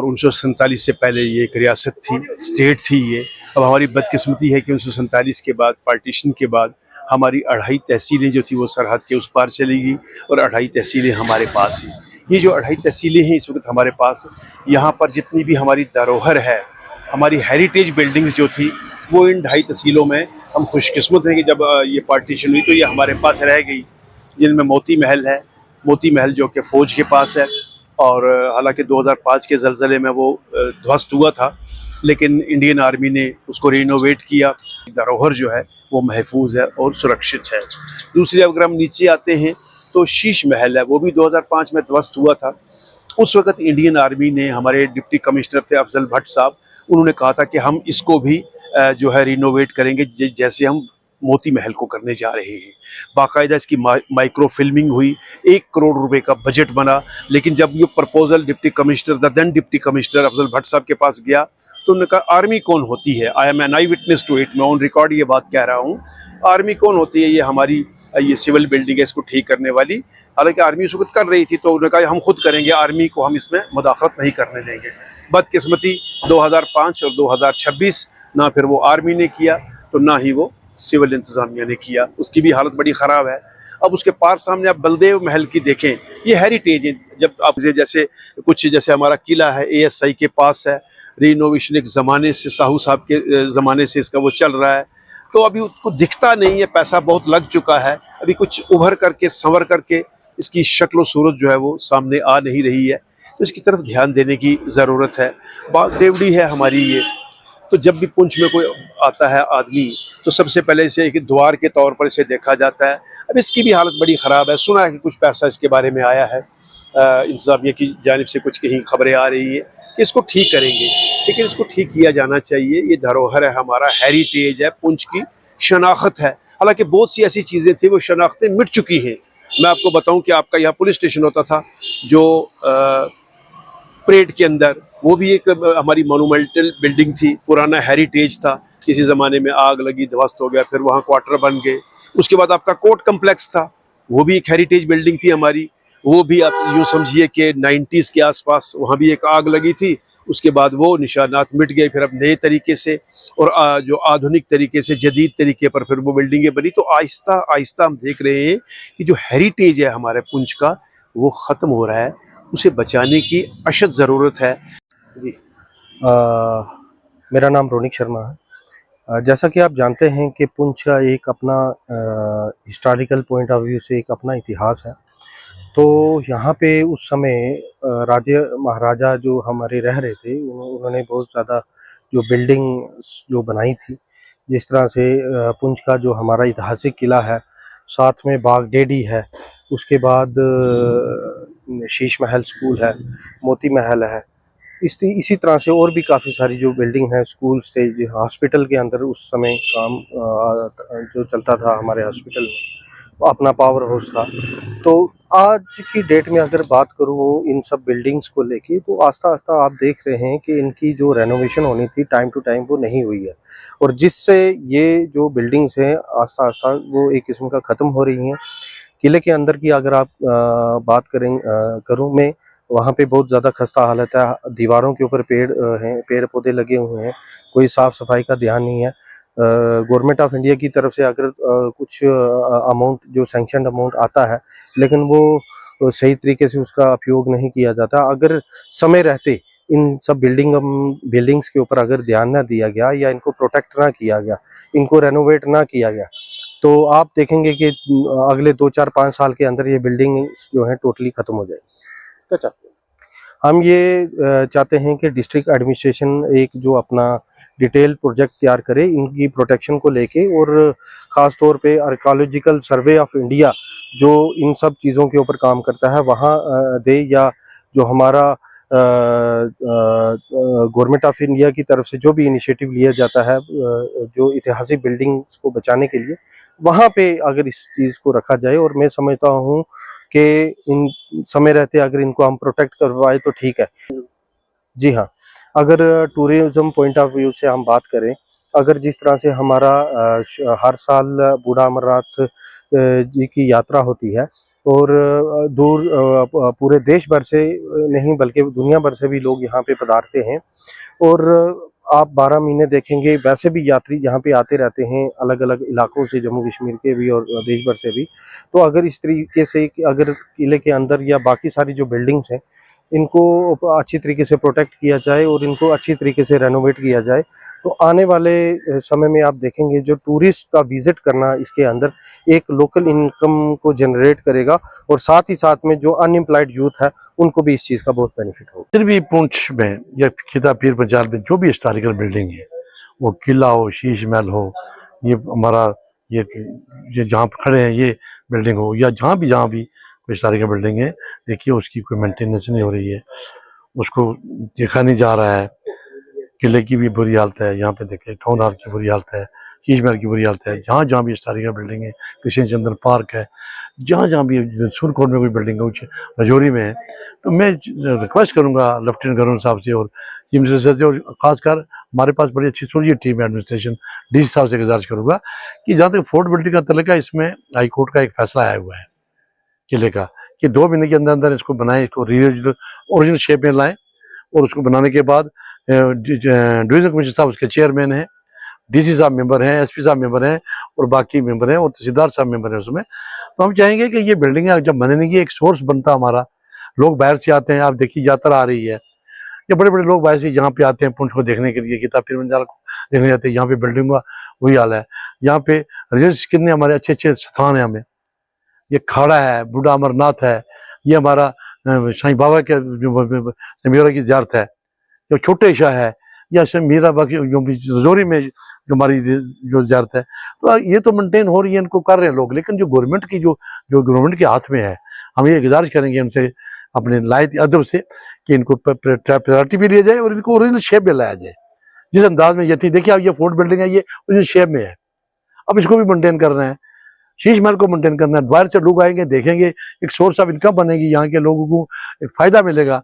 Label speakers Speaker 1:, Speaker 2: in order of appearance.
Speaker 1: और 1947 से पहले ये एक रियासत थी, स्टेट थी ये। अब हमारी बदकिस्मती है कि 1947 के बाद, पार्टीशन के बाद, हमारी 2.5 तहसीलें जो थी वो सरहद के उस पार चली गई और 2.5 तहसीलें हमारे पास हैं। ये जो 2.5 तहसीलें हैं इस वक्त हमारे पास, यहाँ पर जितनी भी हमारी धरोहर है, हमारी हेरिटेज बिल्डिंग्स जो थी, वो इन 2.5 तहसीलों में हम खुशकिस्मत हैं कि जब ये पार्टीशन हुई तो ये हमारे पास रह गई। जिनमें मोती महल है, मोती महल जो कि फ़ौज के पास है, और हालांकि 2005 के ज़लज़ले में वो ध्वस्त हुआ था, लेकिन इंडियन आर्मी ने उसको रिनोवेट किया। धरोहर जो है वो महफूज है और सुरक्षित है। दूसरी अगर हम नीचे आते हैं तो शीश महल है, वो भी 2005 में ध्वस्त हुआ था। उस वक़्त इंडियन आर्मी ने, हमारे डिप्टी कमिश्नर थे अफजल भट्ट साहब, उन्होंने कहा था कि हम इसको भी जो है रिनोवेट करेंगे जैसे हम मोती महल को करने जा रहे हैं। बाकायदा इसकी माइक्रो फिल्मिंग हुई, 1 करोड़ रुपए का बजट बना। लेकिन जब ये proposal deputy commissioner, the then deputy commissioner Afzal Bhat साहब के पास गया तो उन्होंने कहा आर्मी कौन होती है, I am an eyewitness to it, मैं ऑन रिकॉर्ड ये बात कह रहा हूँ। आर्मी कौन होती है, ये हमारी ये सिविल बिल्डिंग है, इसको ठीक करने वाली। हालांकि आर्मी उस वक्त कर रही थी, तो उन्होंने कहा हम खुद करेंगे, आर्मी को हम इसमें मुदाखलत नहीं करने देंगे। बदकिस्मती 2005 और 2026 ना फिर वो आर्मी ने किया तो ना ही वो सिविल इंतजामिया ने किया, उसकी भी हालत बड़ी ख़राब है। अब उसके पार सामने आप बलदेव महल की देखें, ये हेरिटेज है। जब आप जैसे हमारा किला है ASI के पास है, रिनोवेशन एक ज़माने से, साहू साहब के ज़माने से इसका वो चल रहा है, तो अभी उसको दिखता नहीं है, पैसा बहुत लग चुका है, अभी कुछ उभर करके संवर करके इसकी शक्ल सूरत जो है वो सामने आ नहीं रही है, तो इसकी तरफ ध्यान देने की ज़रूरत है। बाग देवड़ी है हमारी ये, तो जब भी पुंछ में कोई आता है आदमी तो सबसे पहले इसे एक द्वार के तौर पर इसे देखा जाता है। अब इसकी भी हालत बड़ी ख़राब है, सुना है कि कुछ पैसा इसके बारे में आया है, इंतज़ामिया की जानिब से कुछ कहीं खबरें आ रही है कि इसको ठीक करेंगे, लेकिन इसको ठीक किया जाना चाहिए। ये धरोहर है हमारा, हेरिटेज है, पुंछ की शनाख्त है। हालांकि बहुत सी ऐसी चीज़ें थी वो शनाख्तें मिट चुकी हैं। मैं आपको बताऊं कि आपका यहाँ पुलिस स्टेशन होता था जो परेड के अंदर, वो भी एक हमारी मोनूमेंटल बिल्डिंग थी, पुराना हेरिटेज था। किसी ज़माने में आग लगी, ध्वस्त हो गया, फिर वहाँ क्वार्टर बन गए। उसके बाद आपका कोर्ट कम्प्लेक्स था, वो भी एक हेरिटेज बिल्डिंग थी हमारी, वो भी आप यूँ समझिए कि 90s के आसपास वहाँ भी एक आग लगी थी। उसके बाद वो निशानात मिट गए, फिर अब नए तरीके से और जो आधुनिक तरीके से, जदीद तरीके पर फिर वो बिल्डिंगें बनी। तो आहिस्ता आहिस्ता हम देख रहे हैं कि जो हेरिटेज है हमारे पुंछ का वो ख़त्म हो रहा है, उसे बचाने की अशद ज़रूरत है। जी,
Speaker 2: मेरा नाम रोनिक शर्मा है। जैसा कि आप जानते हैं कि पुंछ का एक अपना हिस्टोरिकल पॉइंट ऑफ व्यू से एक अपना इतिहास है। तो यहाँ पे उस समय राजे महाराजा जो हमारे रह रहे थे, उन्होंने बहुत ज़्यादा जो बिल्डिंग जो बनाई थी, जिस तरह से पुंछ का जो हमारा ऐतिहासिक किला है, साथ में बाग डेडी है, उसके बाद शीश महल स्कूल है, मोती महल है, इसी तरह से और भी काफ़ी सारी जो बिल्डिंग है, स्कूल्स थे, जो हॉस्पिटल के अंदर उस समय काम जो चलता था हमारे हॉस्पिटल में, अपना पावर हाउस था। तो आज की डेट में अगर बात करूँ इन सब बिल्डिंग्स को लेके, तो आस्ता आस्ता आप देख रहे हैं कि इनकी जो रेनोवेशन होनी थी टाइम टू टाइम वो नहीं हुई है, और जिससे ये जो बिल्डिंग्स हैं आस्ता आस्ता वो एक किस्म का ख़त्म हो रही हैं। किले के अंदर की अगर आप बात करूँ मैं, वहाँ पे बहुत ज़्यादा खस्ता हालत है। दीवारों के ऊपर पेड़ हैं, पेड़ पौधे लगे हुए हैं, कोई साफ़ सफाई का ध्यान नहीं है। गवर्नमेंट ऑफ इंडिया की तरफ से अगर कुछ अमाउंट जो सैंक्शन अमाउंट आता है, लेकिन वो सही तरीके से उसका उपयोग नहीं किया जाता। अगर समय रहते इन सब बिल्डिंग्स के ऊपर अगर ध्यान ना दिया गया या इनको प्रोटेक्ट ना किया गया, इनको रेनोवेट ना किया गया, तो आप देखेंगे कि अगले 2-4-5 साल के अंदर ये बिल्डिंग जो है टोटली ख़त्म हो जाएगी। क्या चाहते हैं हम? ये चाहते हैं कि डिस्ट्रिक्ट एडमिनिस्ट्रेशन एक जो अपना डिटेल प्रोजेक्ट तैयार करे इनकी प्रोटेक्शन को लेके, और ख़ास तौर पे आर्कियोलॉजिकल सर्वे ऑफ इंडिया जो इन सब चीज़ों के ऊपर काम करता है वहाँ दे, या जो हमारा गवर्नमेंट ऑफ इंडिया की तरफ से जो भी इनिशिएटिव लिया जाता है जो ऐतिहासिक बिल्डिंग्स को बचाने के लिए, वहाँ पे अगर इस चीज़ को रखा जाए, और मैं समझता हूँ कि इन समय रहते अगर इनको हम प्रोटेक्ट करवाए तो ठीक है। जी हाँ, अगर टूरिज्म पॉइंट ऑफ व्यू से हम बात करें, अगर जिस तरह से हमारा हर साल बूढ़ा अमरनाथ जी की यात्रा होती है, और दूर पूरे देश भर से नहीं बल्कि दुनिया भर से भी लोग यहाँ पे पधारते हैं। और आप 12 महीने देखेंगे, वैसे भी यात्री यहाँ पे आते रहते हैं अलग अलग इलाकों से, जम्मू कश्मीर के भी और देश भर से भी। तो अगर इस तरीके से अगर किले के अंदर या बाकी सारी जो बिल्डिंग्स हैं इनको अच्छी तरीके से प्रोटेक्ट किया जाए और इनको अच्छी तरीके से रेनोवेट किया जाए, तो आने वाले समय में आप देखेंगे जो टूरिस्ट का विजिट करना इसके अंदर एक लोकल इनकम को जनरेट करेगा, और साथ ही साथ में जो अनएम्प्लॉयड यूथ है उनको भी इस चीज़ का बहुत बेनिफिट होगा।
Speaker 3: फिर भी पुंछ में या खिता पीर पंजाल में जो भी हिस्टोरिकल बिल्डिंग है, वो किला हो, शीश महल हो, ये हमारा ये जहाँ पे खड़े हैं ये बिल्डिंग हो, या जहाँ भी कोई हिस्टोरिकल बिल्डिंग है, देखिए उसकी कोई मेंटेनेंस नहीं हो रही है, उसको देखा नहीं जा रहा है। किले की भी बुरी हालत है, यहाँ पे देखिए टाउन हॉल की बुरी हालत है, शीश महल की बुरी हालत है, जहाँ भी हिस्टोरिकल बिल्डिंग है, कृष्ण चंद्र पार्क है, जहाँ भी सुरकोट में कोई बिल्डिंग है, रजौरी में है। तो मैं रिक्वेस्ट करूंगा लेफ्टिनेंट गवर्नर साहब से और चीफ मिनिस्टर से, और खासकर हमारे पास बड़ी अच्छी सुलझी टीम है एडमिनिस्ट्रेशन, डीसी साहब से गुजारिश करूंगा कि जहाँ तक अफोर्डेबिलिटी का तरीका, इसमें हाई कोर्ट का एक फैसला आया हुआ है किले का कि 2 महीने के अंदर अंदर इसको बनाएं, इसको ओरिजिनल शेप में लाएं, और उसको बनाने के बाद डिवीजन कमिश्नर साहब उसके चेयरमैन हैं, डीसी साहब मेंबर हैं, एसपी साहब मेंबर हैं, और बाकी मेंबर हैं, और तहसीलदार साहब मेंबर हैं उसमें। तो हम चाहेंगे कि ये बिल्डिंगें जब बनेंगी एक सोर्स बनता हमारा, लोग बाहर से आते हैं, आप देखिए यात्रा आ रही है, ये बड़े बड़े लोग बाहर से यहाँ पे आते हैं पुंछ को देखने के लिए, किताब पीर पंजाल को देखने जाते हैं, यहाँ पे बिल्डिंग का वही हाल है। यहाँ पे रिलीजियस कितने हमारे अच्छे अच्छे स्थान है, हमें ये खाड़ा है, बूढ़ा अमरनाथ है, ये हमारा साईं बाबा के मीरा की ज़ियारत है, जो छोटे शाह है, या मीरा बाकी जो भी रजौरी में जो हमारी जो ज़ियारत है। तो ये तो मेंटेन हो रही है, इनको कर रहे हैं लोग, लेकिन जो गवर्नमेंट की जो गवर्नमेंट के हाथ में है, हम ये गुजारिश करेंगे उनसे अपने लायक अदब से कि इनको प्रायोरिटी भी लिया जाए और इनको ओरिजिनल शेप में लाया जाए, जिस अंदाज में ये थी। देखिए आप ये फोर्ट बिल्डिंग है, ये ओरिजिनल शेप में है, अब इसको भी मेंटेन करना है, शीश महल को मेंटेन करना है। बाहर से लोग आएंगे, देखेंगे, एक सोर्स ऑफ इनकम बनेगी, यहाँ के लोगों को एक फायदा मिलेगा